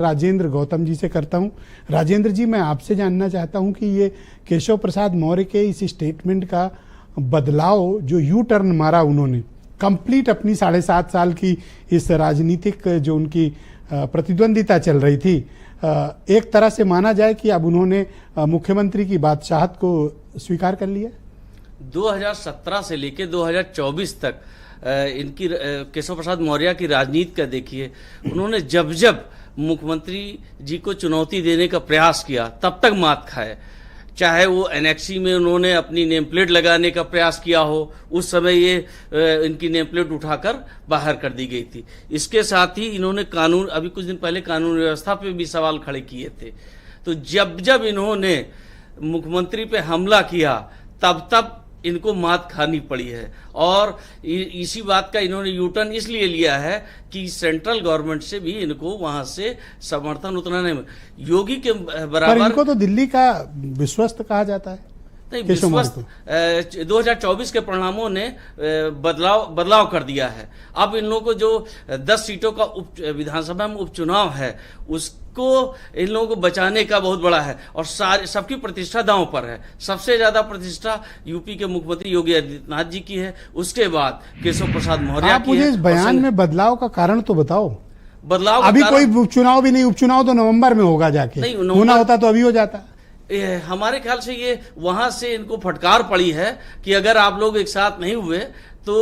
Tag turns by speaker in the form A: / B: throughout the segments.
A: राजेंद्र गौतम जी से करता हूं। राजेंद्र जी, मैं आपसे जानना चाहता हूं कि ये केशव प्रसाद मौर्य के इस स्टेटमेंट का बदलाव, जो यू टर्न मारा उन्होंने, कंप्लीट अपनी 7.5 साल की इस राजनीतिक जो उनकी प्रतिद्वंदिता चल रही थी, एक तरह से माना जाए कि अब उन्होंने मुख्यमंत्री की बादशाहत को स्वीकार कर लिया।
B: 2017 से लेकर 2024 तक इनकी केशव प्रसाद मौर्य की राजनीति का देखिए, उन्होंने जब जब मुख्यमंत्री जी को चुनौती देने का प्रयास किया तब तक मात खाए। चाहे वो एनेक्सी में उन्होंने अपनी नेम प्लेट लगाने का प्रयास किया हो, उस समय ये इनकी नेम प्लेट उठाकर बाहर कर दी गई थी। इसके साथ ही इन्होंने कानून, अभी कुछ दिन पहले कानून व्यवस्था पे भी सवाल खड़े किए थे। तो जब जब इन्होंने मुख्यमंत्री पे हमला किया तब तब इनको मात खानी पड़ी है। और इसी बात का इन्होंने यूटर्न इसलिए लिया है कि सेंट्रल गवर्नमेंट से भी इनको वहां से समर्थन उतना नहीं, योगी के बराबर।
A: पर इनको तो दिल्ली का विश्वस्त कहा जाता है।
B: नहीं, विश्वस्त 2024 के परिणामों ने बदलाव कर दिया है। अब इन लोगों को जो 10 सीटों का विधानसभा में उपचुनाव है, उसको इन लोगों को बचाने का बहुत बड़ा है और सबकी प्रतिष्ठा दांव पर है। सबसे ज्यादा प्रतिष्ठा यूपी के मुख्यमंत्री योगी आदित्यनाथ जी की है, उसके बाद केशव प्रसाद मौर्य की है।
A: आप मुझे इस बयान में बदलाव का कारण तो बताओ।
B: बदलाव
A: अभी कोई उपचुनाव भी नहीं, उपचुनाव तो नवंबर में होगा जाके, नहीं होना होता तो अभी हो जाता।
B: हमारे ख्याल से ये वहां से इनको फटकार पड़ी है कि अगर आप लोग एक साथ नहीं हुए तो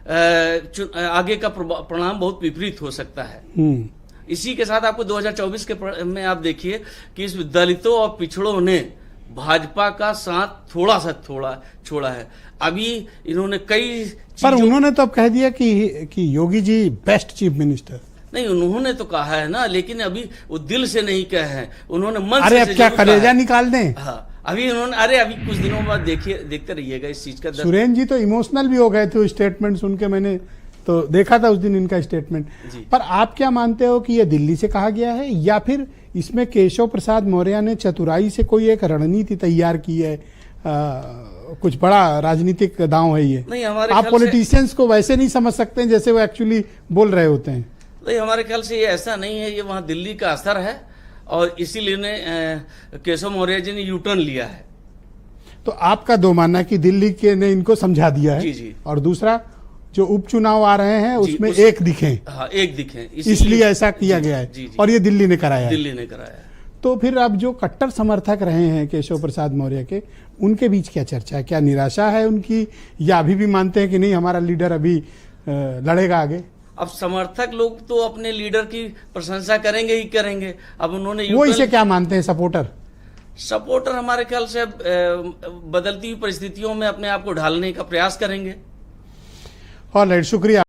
B: आगे का परिणाम बहुत विपरीत हो सकता है। इसी के साथ आपको 2024 के में आप देखिए कि इस दलितों और पिछड़ों ने भाजपा का साथ थोड़ा सा छोड़ा है। अभी इन्होंने कई,
A: पर उन्होंने तो अब कह दिया कि Yogi ji best chief minister.
B: नहीं, उन्होंने तो कहा है ना, लेकिन अभी वो दिल से नहीं कहे हैं, उन्होंने मन से।
A: अरे अब क्या कलेजा निकाल दें।
B: हाँ, अभी उन्होंने, अभी कुछ दिनों बाद देखते रहिएगा इस चीज का।
A: सुरेन जी तो इमोशनल भी हो गए थे स्टेटमेंट सुन के, मैंने तो देखा था उस दिन इनका स्टेटमेंट। पर आप क्या मानते हो कि ये दिल्ली से कहा गया है या फिर इसमें केशव प्रसाद मौर्य ने चतुराई से कोई एक रणनीति तैयार की है? कुछ बड़ा राजनीतिक दांव है ये।
B: नहीं, हमारे
A: आप पॉलिटिशियंस को वैसे नहीं समझ सकते जैसे वो एक्चुअली बोल रहे होते हैं।
B: नहीं, हमारे ख्याल से ये ऐसा नहीं है, ये वहाँ दिल्ली का असर है और इसीलिए ने केशव मौर्य जी ने यूटर्न लिया है।
A: तो आपका दो मानना है कि दिल्ली के ने इनको समझा दिया है।
B: जी।
A: और दूसरा, जो उपचुनाव आ रहे हैं उसमें एक दिखे।
B: हाँ, एक दिखे,
A: इसलिए ऐसा किया गया है। और ये दिल्ली ने कराया।
B: दिल्ली ने कराया।
A: तो फिर अब जो कट्टर समर्थक रहे हैं केशव प्रसाद मौर्य के, उनके बीच क्या चर्चा है? क्या निराशा है उनकी, या अभी भी मानते हैं कि नहीं हमारा लीडर अभी लड़ेगा आगे?
B: अब समर्थक लोग तो अपने लीडर की प्रशंसा करेंगे ही करेंगे। अब उन्होंने
A: वो इसे क्या मानते हैं? सपोर्टर
B: हमारे ख्याल से बदलती हुई परिस्थितियों में अपने आप को ढालने का प्रयास करेंगे।
A: और शुक्रिया।